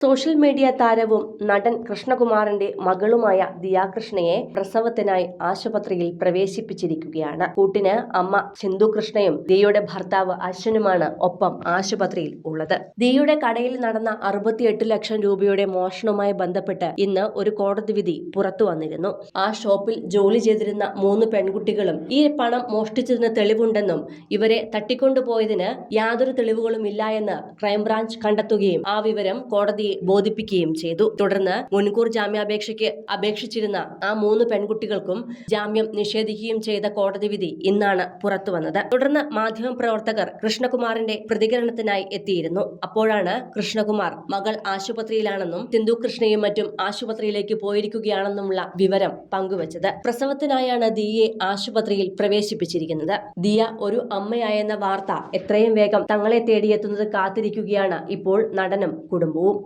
Social media താരവും നടൻ കൃഷ്ണകുമാറിന്റെ മകളുമായ ദിയാകൃഷ്ണയെ പ്രസവത്തിനായി ആശുപത്രിയിൽ പ്രവേശിപ്പിച്ചിരിക്കുകയാണ്. കൂട്ടിന് അമ്മ സിന്ധു കൃഷ്ണയും ദിയയുടെ ഭർത്താവ് അശ്വനുമാണ് ഒപ്പം ആശുപത്രിയിൽ ഉള്ളത്. ദിയയുടെ കടയിൽ നടന്ന 68 ലക്ഷം രൂപയുടെ മോഷണവുമായി ബന്ധപ്പെട്ട് ഇന്ന് ഒരു കോടതി വിധി പുറത്തു വന്നിരുന്നു. ആ ഷോപ്പിൽ ജോലി ചെയ്തിരുന്ന 3 പെൺകുട്ടികളും ഈ പണം മോഷ്ടിച്ചതിന് തെളിവുണ്ടെന്നും ഇവരെ തട്ടിക്കൊണ്ടുപോയതിന് യാതൊരു തെളിവുകളും ഇല്ല എന്ന് ക്രൈംബ്രാഞ്ച് കണ്ടെത്തുകയും ആ വിവരം കോടതിയെ ബോധിപ്പിക്കുകയും ചെയ്തു. തുടർന്ന് മുൻകൂർ ജാമ്യാപേക്ഷയ്ക്ക് അപേക്ഷിച്ചിരുന്ന ആ 3 പെൺകുട്ടികൾക്കും ജാമ്യം നിഷേധിക്കുകയും ചെയ്ത കോടതി വിധി ഇന്നാണ് പുറത്തുവന്നത്. തുടർന്ന് മാധ്യമപ്രവർത്തകർ കൃഷ്ണകുമാറിന്റെ പ്രതികരണത്തിനായി എത്തിയിരുന്നു. അപ്പോഴാണ് കൃഷ്ണകുമാർ മകൾ ആശുപത്രിയിലാണെന്നും സിന്ധു കൃഷ്ണയും മറ്റും ആശുപത്രിയിലേക്ക് പോയിരിക്കുകയാണെന്നുമുള്ള വിവരം പങ്കുവച്ചത്. പ്രസവത്തിനായാണ് ദിയയെ ആശുപത്രിയിൽ പ്രവേശിപ്പിച്ചിരിക്കുന്നത്. ദിയ ഒരു അമ്മയായെന്ന വാർത്ത എത്രയും വേഗം തങ്ങളെ തേടിയെത്തുന്നത് കാത്തിരിക്കുകയാണ് ഇപ്പോൾ നടനും കുടുംബവും.